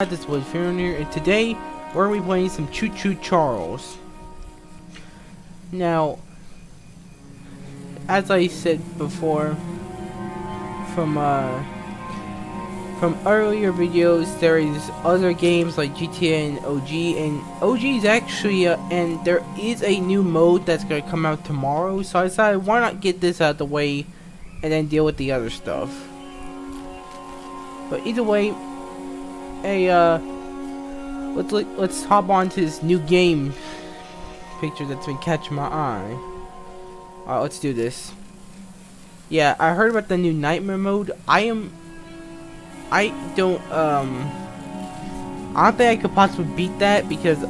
This was Fiona here, and today we're going to be playing some Choo Charles. Now, as I said before, from earlier videos, there is other games like GTA and OG is actually, and there is a new mode that's going to come out tomorrow, so I decided why not get this out of the way and then deal with the other stuff. But either way, let's hop on to this new game picture that's been catching my eye. Alright, let's do this. Yeah, I heard about the new nightmare mode. I don't think I could possibly beat that because,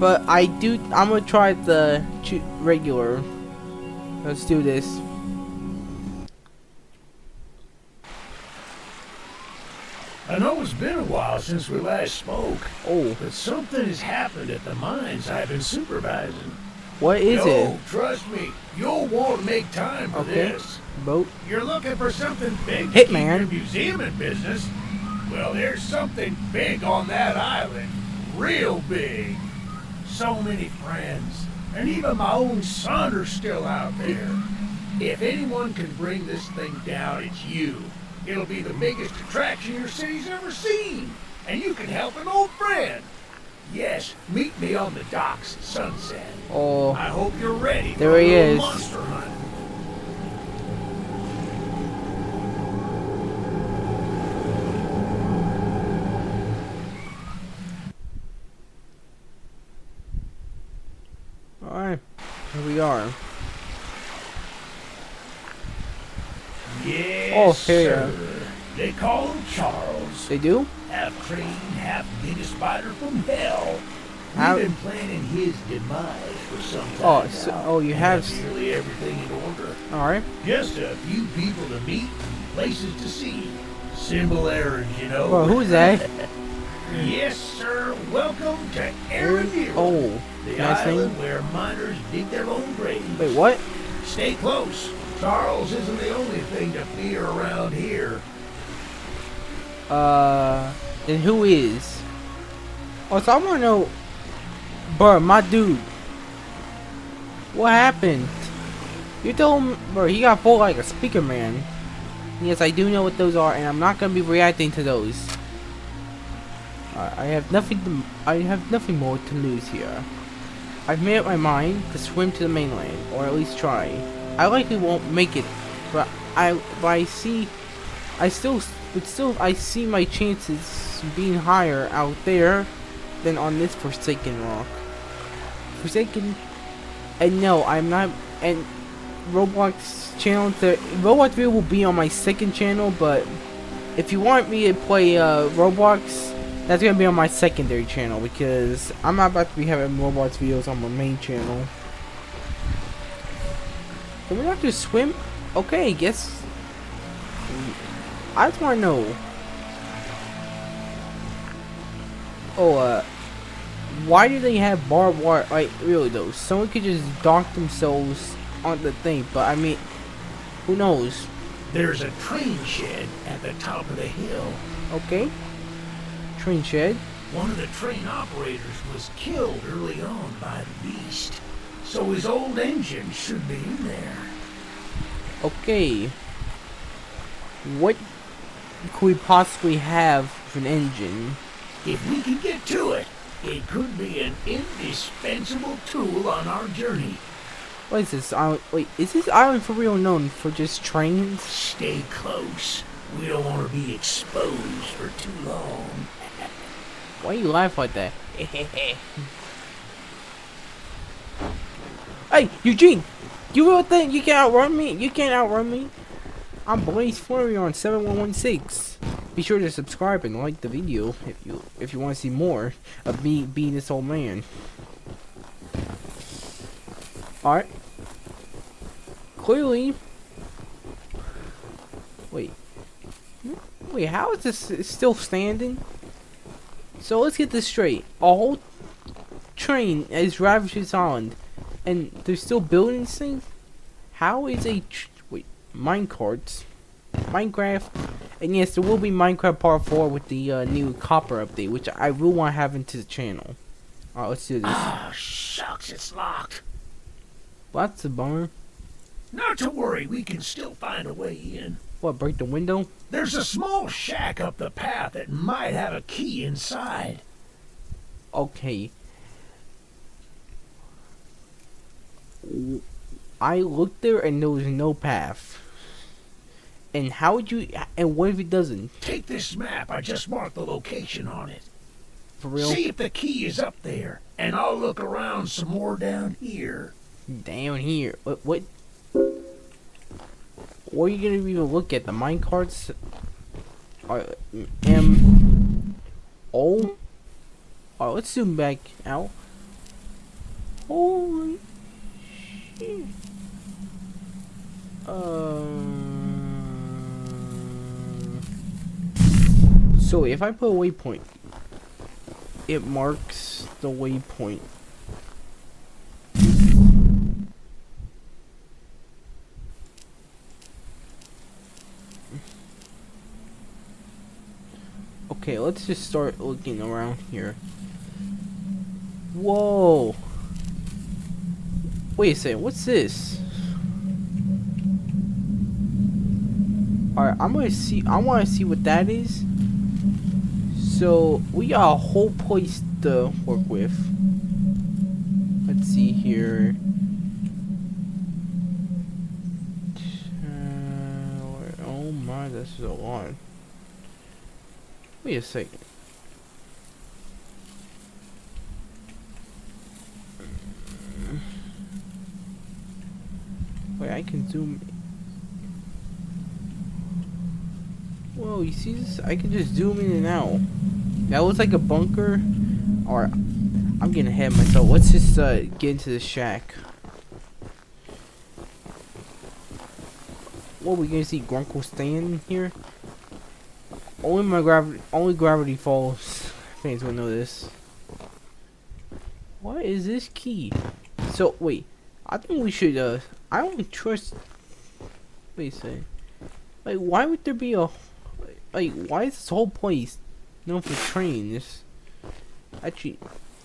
but I'm gonna try the regular. Let's do this. I know it's been a while since we last spoke. Oh. But something has happened at the mines I've been supervising. What is it? Trust me, you'll want to make time for this. Boat. You're looking for something big to keep Hitman. your museum in business? Well, there's something big on that island. Real big. So many friends. And even my own son are still out there. If anyone can bring this thing down, it's you. It'll be the biggest attraction your city's ever seen. And you can help an old friend. Yes, meet me on the docks at sunset. Oh. I hope you're ready There for a he little is. monster hunt. Alright. Here we are. Yes, here. sir. They call him Charles. They do? Half crane, half biggest spider from hell. How- We've been planning his demise for some time now. You and have nearly everything in order. Alright. Just a few people to meet, places to see. Simple errands, you know. Well, who's that? Yes, sir. Welcome to Arendelle. Oh. The Nice island name. where miners dig their own graves. Wait, what? Stay close. Charles isn't the only thing to fear around here. Then who is? Oh, so I wanna know, bruh, my dude. What happened? You told him, bro, he got pulled like a speaker man. Yes, I do know what those are, and I'm not gonna be reacting to those. I have nothing more to lose here. I've made up my mind to swim to the mainland, or at least try. I likely won't make it, but I see my chances being higher out there than on this forsaken rock. Forsaken, and no, I'm not. And Roblox channel, the Roblox video will be on my second channel, but if you want me to play Roblox, that's gonna be on my secondary channel because I'm not about to be having Roblox videos on my main channel. Can we not just swim? Okay, guess. I just want to know. Oh, why do they have barbed wire? Like, really though, someone could just dock themselves on the thing, but I mean, who knows? There's a train shed at the top of the hill. Okay. Train shed. One of the train operators was killed early on by the beast, so his old engine should be in there. Okay. What could we possibly have for an engine? If we can get to it, it could be an indispensable tool on our journey. What is this island? Wait, is this island for real known for just trains? Stay close. We don't want to be exposed for too long. Why you laugh like that? Hey, Eugene! You really think you can outrun me? You can't outrun me. I'm Blaze Flurry on 7116. Be sure to subscribe and like the video if you want to see more of me being this old man. Alright. Clearly. Wait, how is this still standing? So let's get this straight. A whole train is ravaged this island, and they're still building these things? How is a wait, minecarts? Minecraft And yes, there will be Minecraft Part 4 with the new copper update, which I will want to have into the channel. Alright, let's do this. Ah, shucks, it's locked. Well, that's a bummer. Not to worry, we can still find a way in. What, break the window? There's a small shack up the path that might have a key inside. Okay. I looked there and there was no path. And how would you... And what if it doesn't? Take this map. I just marked the location on it. For real? See if the key is up there, and I'll look around some more down here. Down here? What? What are you gonna even look at? The minecarts? O? Alright, let's zoom back out. Holy shit. So if I put a waypoint, it marks the waypoint. Okay, let's just start looking around here. Whoa! Wait a second, what's this? Alright, I wanna see what that is. So, we got a whole place to work with. Let's see here. Oh my, this is a lot. Wait a second. Wait, I can zoom. Whoa, you see this? I can just zoom in and out. That looks like a bunker. Or I'm getting ahead of myself. Let's just get into the shack. What, we gonna see Grunkle staying here? Only Gravity Falls fans will know this. What is this key? So wait, I think we should I don't trust. Wait a second. Like, why would there be a why is this whole place known for trains? Actually,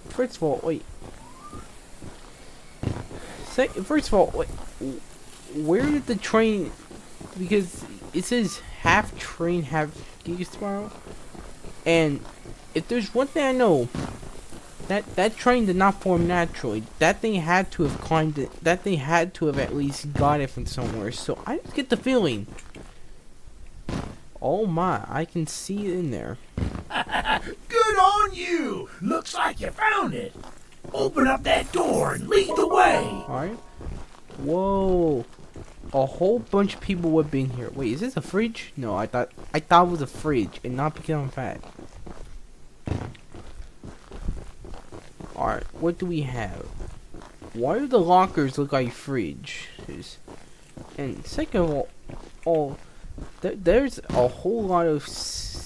first of all, wait. First of all, wait, where did the train? Because it says half train, half Giga Spiral. And if there's one thing I know, that train did not form naturally. That thing had to have climbed it. That thing had to have at least got it from somewhere. So I just get the feeling. Oh my, I can see it in there. Good on you! Looks like you found it. Open up that door and lead the way. Alright. Whoa. A whole bunch of people would be in here. Wait, is this a fridge? No, I thought it was a fridge, and not because I'm fat. Alright, what do we have? Why do the lockers look like fridges? And second of all, there's a whole lot of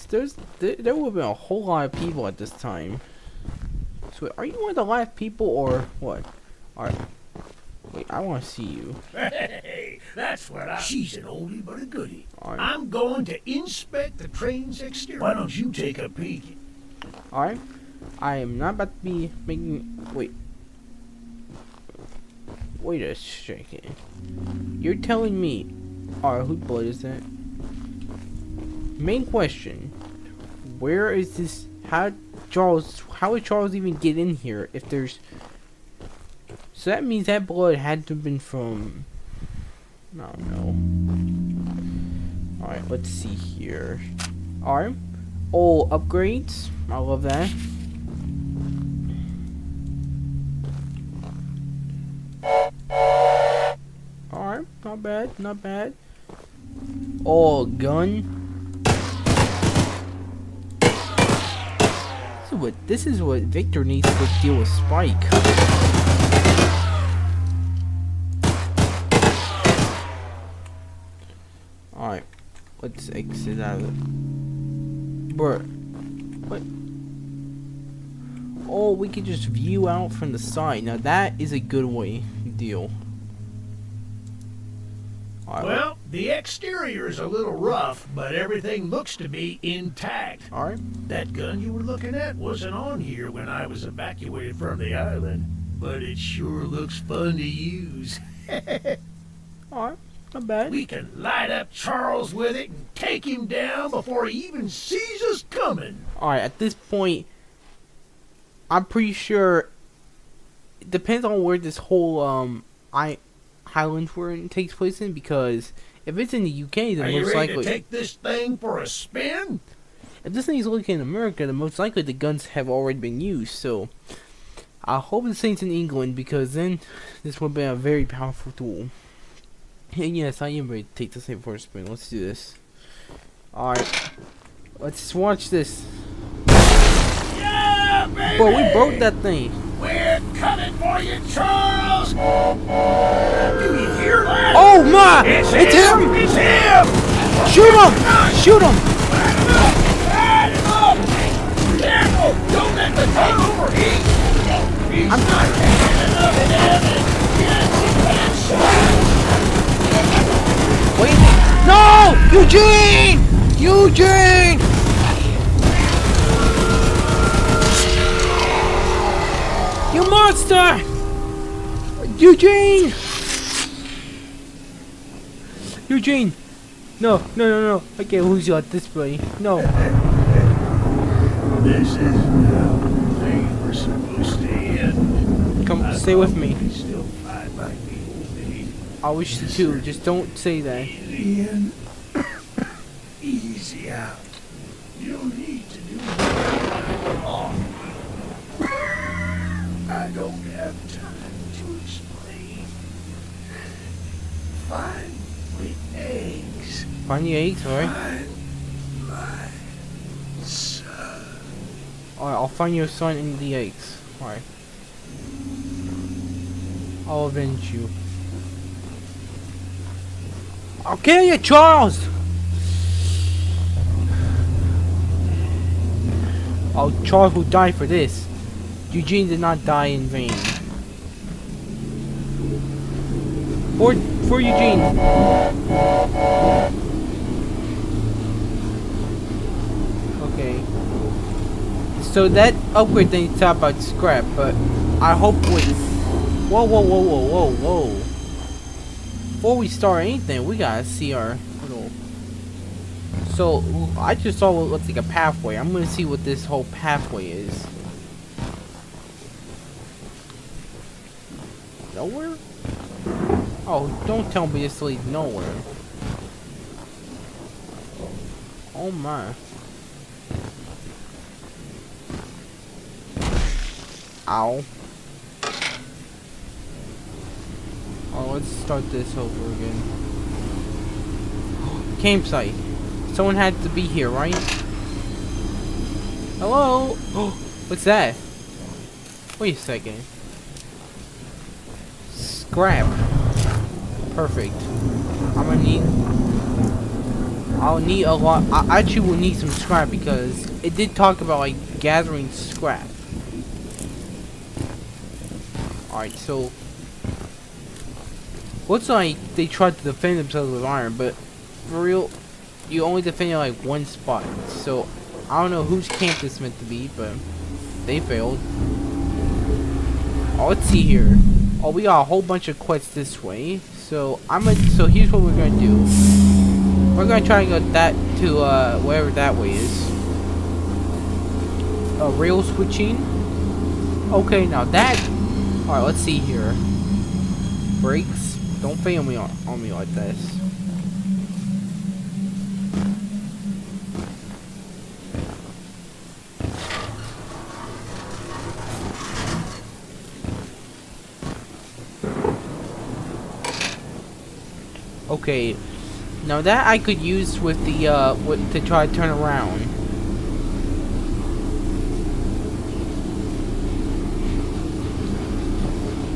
there would have been a whole lot of people at this time. So are you one of the last people or what? Alright. Wait, I want to see you. Hey, that's what She's an oldie but a goodie. Alright. I'm going to inspect the train's exterior. Why don't you take a peek? Alright. I am not about to be making... Wait a second. You're telling me... Alright, whose blood is that? Main question. Where is this... How would Charles even get in here if there's... So that means that blood had to have been from... I don't know. Alright, let's see here. Alright. Oh, upgrades. I love that. Alright, not bad, not bad. Oh, gun. This is what Victor needs to deal with Spike. Alright, let's exit out of it. Bruh. What? Oh, we can just view out from the side. Now that is a good way to deal. Alright, Well, The exterior is a little rough, but everything looks to be intact. Alright. That gun you were looking at wasn't on here when I was evacuated from the island, but it sure looks fun to use. Alright. Not bad. We can light up Charles with it and take him down before he even sees us coming. Alright, at this point, I'm pretty sure it depends on where this whole Highland Tour takes place in, because if it's in the UK, then Are you most ready likely to take this thing for a spin? if this thing's located in America, then most likely the guns have already been used. So I hope this thing's in England, because then this would be a very powerful tool. And yes, I am ready to take this thing for a spin. Let's do this. Alright. Let's watch this. Yeah, baby! Bro, we broke that thing. We're coming for you, Charles! Do you hear that? Oh my! It's It's him! It's him! Shoot him! Shoot him! Light him up! Careful! Don't let the gun overheat! He's not taking enough damage! Yes, he can shoot! Wait! No! Eugene! Eugene! You monster! Eugene! Eugene! No, no, no, no. I can't lose you at this point. No. This is how things were supposed to end. Come, stay with me. I still fight like people, Dave. I wish you to. Just don't say that. Easy in, easy out. You don't need to do anything wrong. I don't have time to explain. Find the eggs. Find the eggs, alright? Find my son. Alright, I'll find your son and the eggs. Alright. I'll avenge you. I'll kill you, Charles! Oh, Charles will die for this. Eugene did not die in vain. For Eugene. Okay. So that upgrade thing you talk about scrap, but I hope with whoa, whoa, whoa, whoa, whoa, whoa. Before we start anything, we gotta see our little. So I just saw what looks like a pathway. I'm gonna see what this whole pathway is. Nowhere? Oh, don't tell me this leads nowhere. Oh my. Ow. Oh, let's start this over again. Campsite. Someone had to be here, right? Hello? What's that? Wait a second. Scrap. Perfect. I'm gonna need. I'll need a lot. I actually will need some scrap because it did talk about like gathering scrap. Alright, so looks like they tried to defend themselves with iron, but for real, you only defended like one spot. So I don't know whose camp this meant to be, but they failed. Oh, let's see here. Oh, we got a whole bunch of quests this way. So so here's what we're gonna do. We're gonna try and go that to wherever that way is. Rail switching. Okay, now that. All right, let's see here. Brakes. Don't fail me on me like this. Okay, now that I could use with the to try to turn around.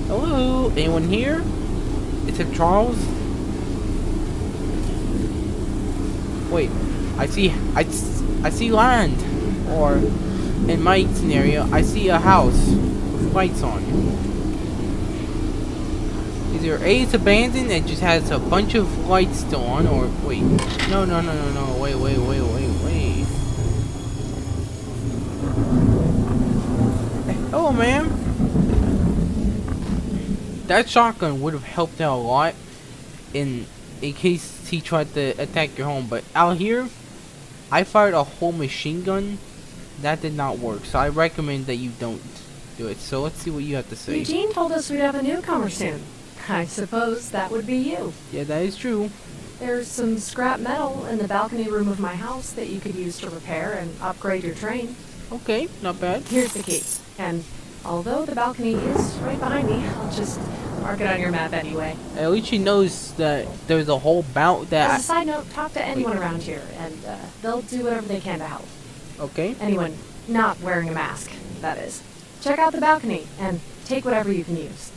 Hello, anyone here? Except Charles? Wait, I see land, or in my scenario, I see a house with lights on. Either A, it's abandoned and just has a bunch of lights still on, or wait. No, no, no, no, no. Wait. Hello, ma'am. That shotgun would have helped out a lot in case he tried to attack your home, but out here, I fired a whole machine gun. That did not work, so I recommend that you don't do it. So let's see what you have to say. Eugene told us we'd have a newcomer soon. I suppose that would be you. Yeah, that is true. There's some scrap metal in the balcony room of my house that you could use to repair and upgrade your train. Okay, not bad. Here's the key. And although the balcony is right behind me, I'll just mark it on your map anyway. At least she knows that there's a whole bout that... As a side note, talk to anyone around here, and they'll do whatever they can to help. Okay. Anyone not wearing a mask, that is. Check out the balcony, and take whatever you can use.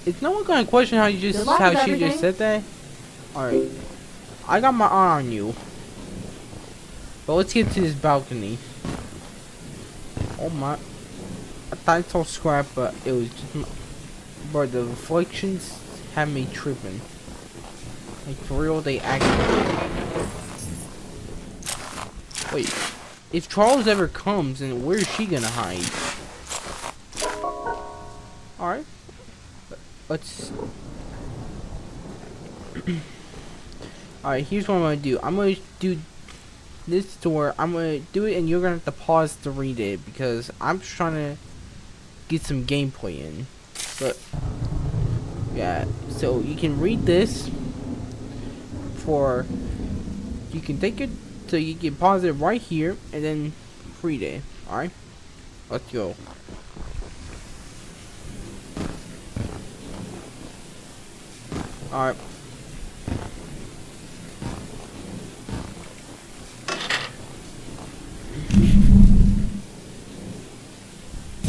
Is no one gonna question how you just she just said that? Alright. I got my eye on you. But let's get to this balcony. Oh my, I thought I saw scrap, but it was just my, bro, the reflections have me tripping. Like for real, they actually. Wait, if Charles ever comes, then where is she gonna hide? Alright. Let's. Alright, here's what I'm gonna do. I'm gonna do this door. I'm gonna do it, and you're gonna have to pause to read it because I'm just trying to get some gameplay in. But yeah, so you can read this for. You can take it, so you can pause it right here and then read it. Alright, let's go. Alright.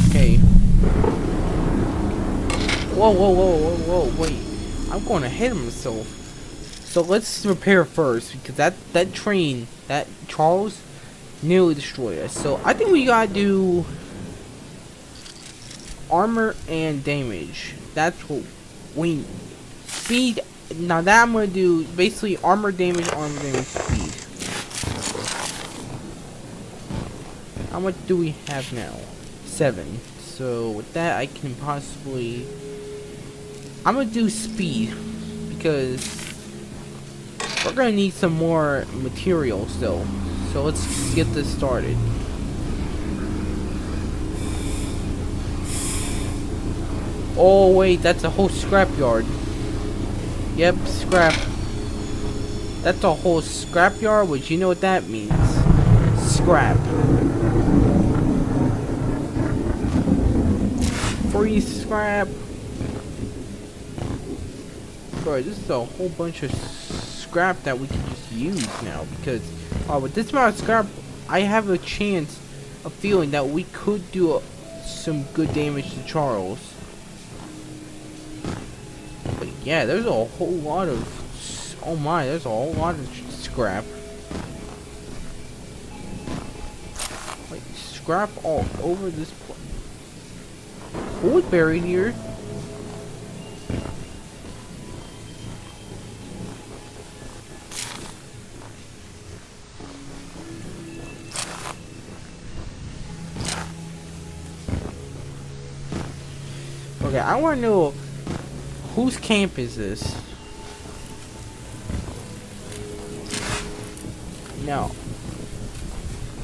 Okay. Whoa, wait. I'm going ahead of myself. So let's repair first, because that train, that Charles, nearly destroyed us. So I think we gotta do armor and damage. That's what we speed. Now that I'm gonna do basically armor damage, speed. How much do we have now? 7. So with that, I can possibly. I'm gonna do speed because we're gonna need some more materials though. So let's get this started. Oh wait, that's a whole scrapyard. Yep, scrap. That's a whole scrapyard, which you know what that means. Scrap. Free scrap. Bro, this is a whole bunch of scrap that we can just use now because with this amount of scrap, I have a chance of feeling that we could do some good damage to Charles. But yeah, there's a whole lot of, oh my, there's a whole lot of scrap. Like scrap all over this place. What was buried here? Okay, I want to know whose camp is this? Now,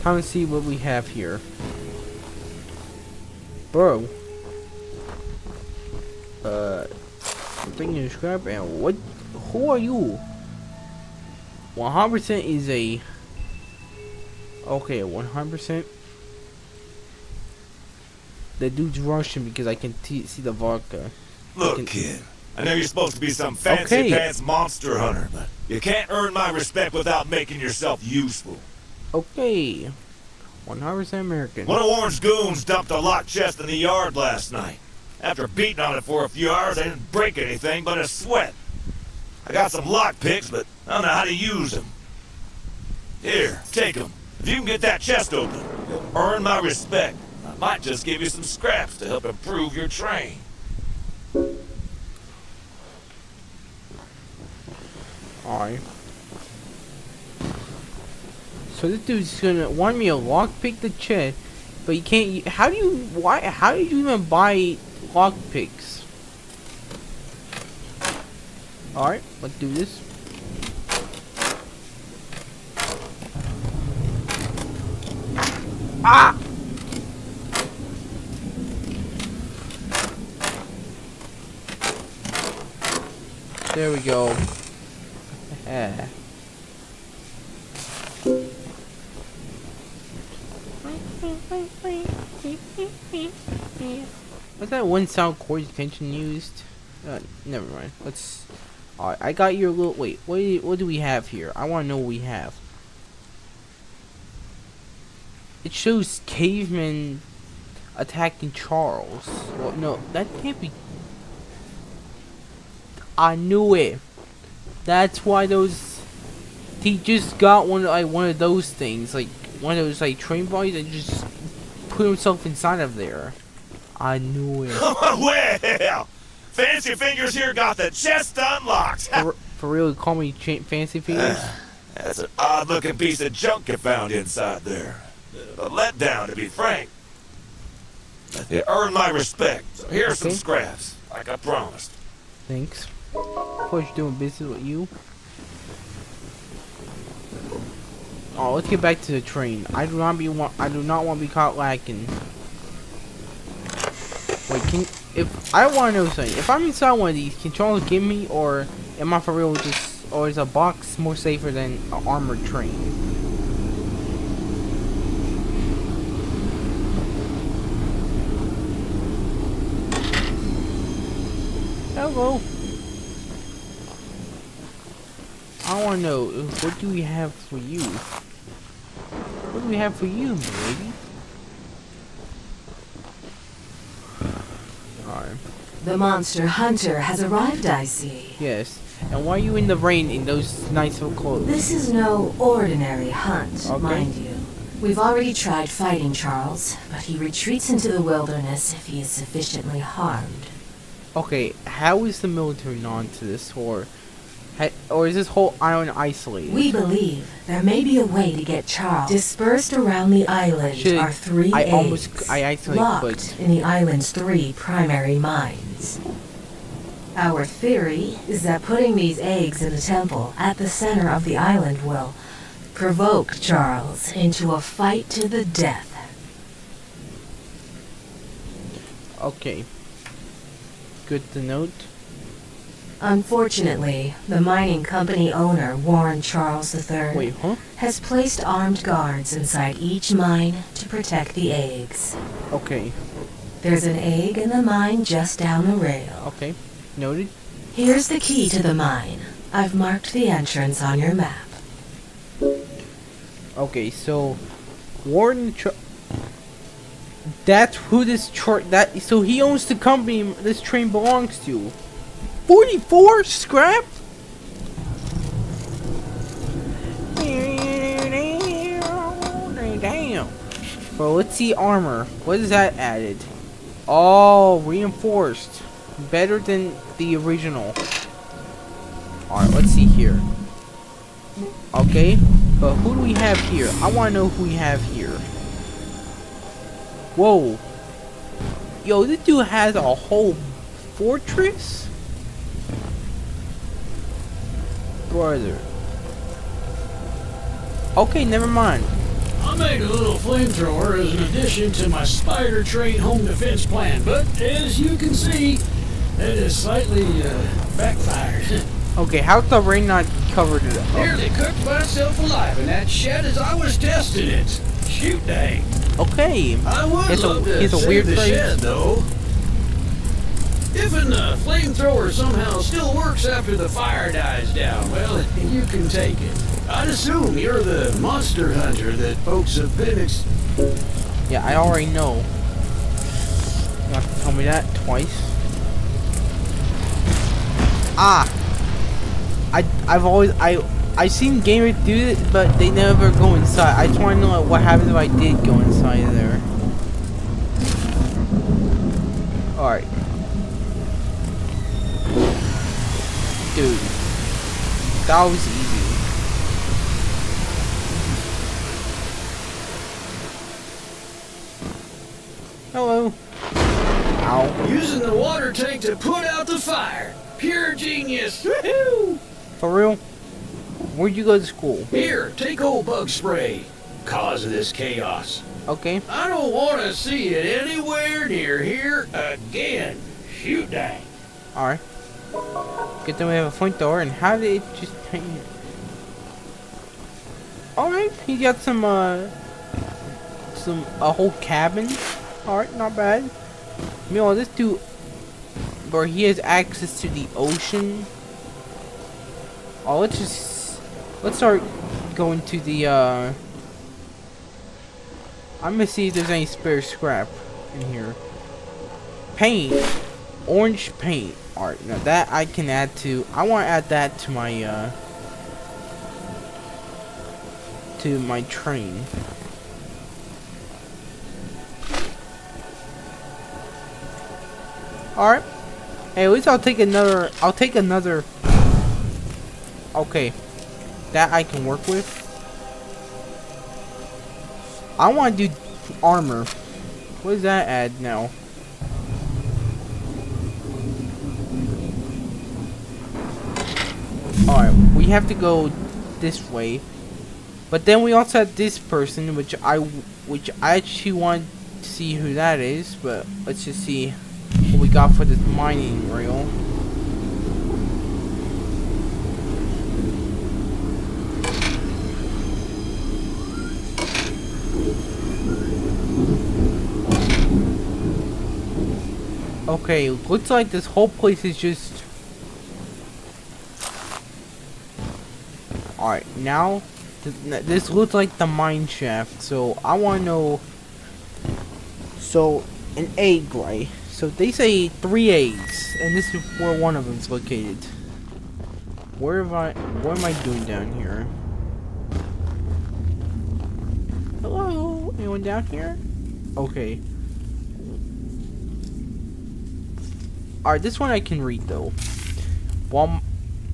time to see what we have here. Bro. I'm thinking of scrap and what? Who are you? 100% is a. Okay, 100%. The dude's Russian because I can see the vodka. Look, kid, I know you're supposed to be some fancy pants monster hunter, but you can't earn my respect without making yourself useful. Okay. 100% American. One of Warren's goons dumped a locked chest in the yard last night. After beating on it for a few hours, I didn't break anything but a sweat. I got some lock picks, but I don't know how to use them. Here, take them. If you can get that chest open, you'll earn my respect. I might just give you some scraps to help improve your train. Alright. So this dude's gonna want me to lockpick the chest, but you can't. How do you? Why? How did you even buy lockpicks? All right, let's do this. Ah! There we go. Yeah. What's that one sound chord extension used? Never mind. Let's. Alright, I got your little. Wait, what do we have here? I want to know what we have. It shows cavemen attacking Charles. Well, no, that can't be. I knew it. That's why those. He just got one of those things, like one of those train bodies, and just put himself inside of there. I knew it. Well, Fancy Fingers here got the chest unlocked. For real, you call me Fancy Fingers? That's an odd-looking piece of junk you found inside there. A letdown, to be frank. It earned my respect. So here's some scraps, like I promised. Thanks. Pleasure doing business with you. Oh, let's get back to the train. I do not want to be caught lacking. Wait, I want to know something. If I'm inside one of these, can Charles give me, or am I for real or is a box more safer than an armored train? Hello. I want to know, what do we have for you? What do we have for you, lady? Alright. The monster hunter has arrived, I see. Yes. And why are you in the rain in those nice little clothes? This is no ordinary hunt, Okay. mind you. We've already tried fighting Charles, but he retreats into the wilderness if he is sufficiently harmed. Okay, how is the military on to this, or is this whole island isolated? We believe there may be a way to get Charles. Dispersed around the island are 3 eggs, locked in the island's 3 primary mines. Our theory is that putting these eggs in a temple at the center of the island will provoke Charles into a fight to the death. Okay. Good to note. Unfortunately, the mining company owner, Warren Charles III, Wait, huh? has placed armed guards inside each mine to protect the eggs. Okay. There's an egg in the mine just down the rail. Okay. Noted. Here's the key to the mine. I've marked the entrance on your map. Okay, so Warren that's who this so he owns the company this train belongs to. 44 scrap? Damn. Bro, let's see armor. What is that added? Oh, reinforced. Better than the original. Alright, let's see here. Okay, but who do we have here? I want to know who we have here. Whoa. Yo, this dude has a whole fortress? Brother. Okay, never mind. I made a little flamethrower as an addition to my spider train home defense plan, but as you can see, it has slightly backfired. Okay, how's the rain not covered it up? Nearly cooked myself alive in that shed as I was testing it. Shoot dang. Okay. I would love to it's a save weird the phrase. shed, though. If a flamethrower somehow still works after the fire dies down, well, you can take it. I'd assume you're the monster hunter that folks have been Yeah, I already know. You have to tell me that twice. Ah! I've seen gamers do it, but they never go inside. I just want to know what happens if I did go inside of there. Alright. Dude. That was easy. Hello. Ow. Using the water tank to put out the fire. Pure genius. Woohoo! For real? Where'd you go to school? Here, take old bug spray. Cause of this chaos. Okay. I don't want to see it anywhere near here again. Shoot dang. Alright. Good thing we have a front door, and how did it just... Alright, he got a whole cabin. Alright, not bad. You know, this dude, where he has access to the ocean. Oh, let's start going to the, I'm gonna see if there's any spare scrap in here. Paint. Orange paint. Alright, now that I can add to, I want to add that to my train. Alright. Hey, at least I'll take another. Okay. That I can work with. I want to do armor. What does that add now? Alright, we have to go this way. But then we also have this person, which I actually want to see who that is, but let's just see what we got for this mining rail. Okay, looks like this whole place is just... Alright, now this looks like the mine shaft, so I want to know. So, an egg, right? So they say 3 eggs, and this is where one of them is located. What am I doing down here? Hello? Anyone down here? Okay. Alright, this one I can read though.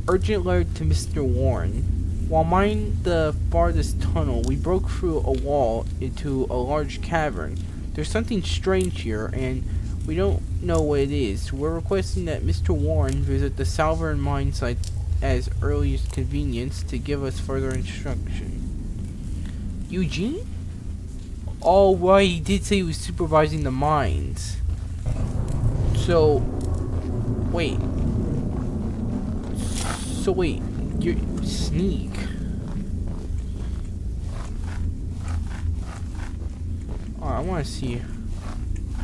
Urgent letter to Mr. Warren. While mining the farthest tunnel, we broke through a wall into a large cavern. There's something strange here, and we don't know what it is. We're requesting that Mr. Warren visit the Salvern mine site as earliest convenience to give us further instruction. Eugene? Oh, right, he did say he was supervising the mines. So, wait. You're sneak. Alright, I want to see.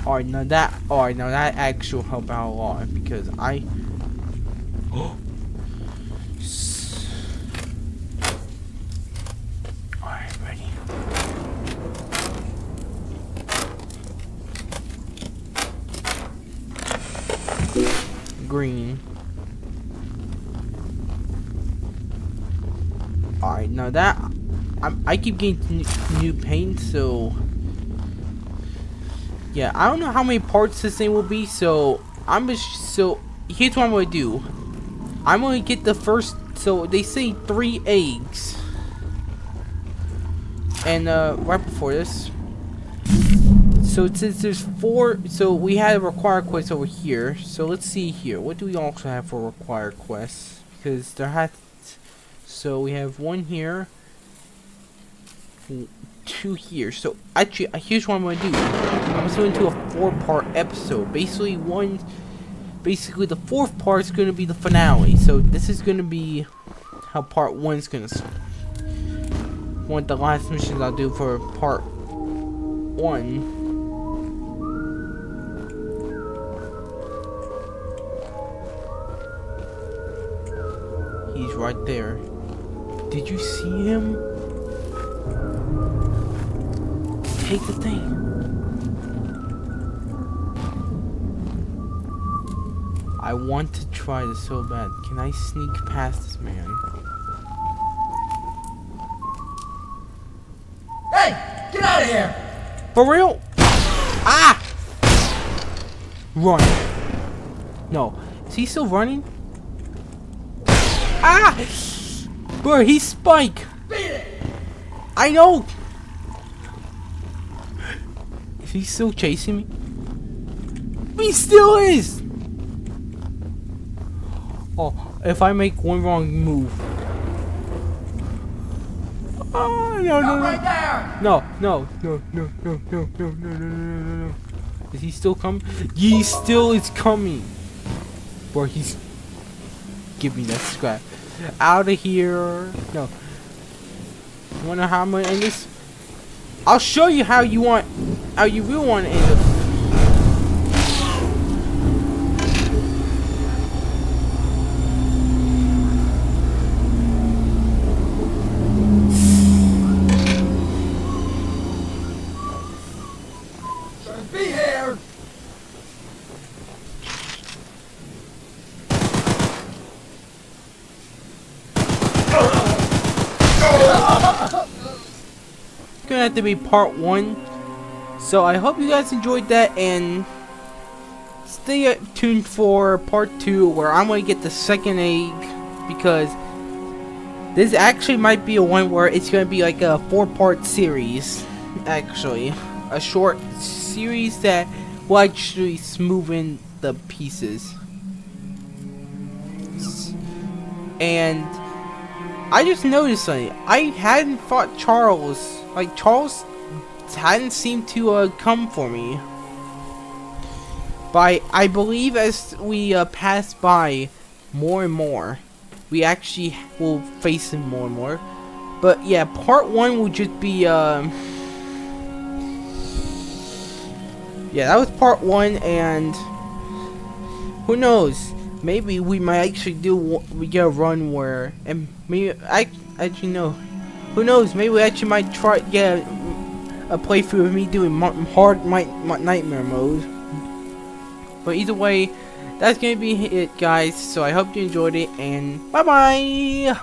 Alright, now that actually will help out a lot because I. Alright, ready. Green. Alright, now that I keep getting new paint, so yeah, I don't know how many parts this thing will be, so here's what I'm gonna do. I'm gonna get the first. So they say 3 eggs, and right before this. So it says there's 4. So we had a required quest over here. So let's see here. What do we also have for required quests? Because there has. So we have 1 here, 2 here. So actually, here's what I'm gonna do. I'm gonna do a 4-part episode. Basically, the 4th part is gonna be the finale. So this is gonna be how part 1's gonna start. One of the last missions I'll do for part 1. He's right there. Did you see him? Take the thing. I want to try this so bad. Can I sneak past this man? Hey! Get out of here! For real? Ah! Run. No. Is he still running? Ah! Bro, he's Spike. Beat it! I know. Is he still chasing me? He still is. Oh, if I make one wrong move. Oh, no, no, Right no. there! No, no, no, no, no, no, no, no, no, no, no. Is he still coming? He still is coming. Bro, he's... Give me that scrap. Out of here. No. You wanna know how I'm gonna end this? I'll show you how you want... How you really want to end it. Be here! It's gonna have to be part 1. So I hope you guys enjoyed that, and stay tuned for part 2 where I'm gonna get the second egg, because this actually might be a one where it's gonna be like a 4-part series. Actually, a short series that will actually smoothen the pieces. And I just noticed something. I hadn't fought Charles. Like, Charles hadn't seemed to come for me. But I believe as we pass by more and more, we actually will face him more and more. But yeah, part 1 will just be yeah, that was part 1, and who knows? Maybe we might actually we get a run where, and maybe actually no, who knows? Maybe we actually might try get a playthrough of me doing hard nightmare mode. But either way, that's gonna be it, guys. So I hope you enjoyed it, and bye bye.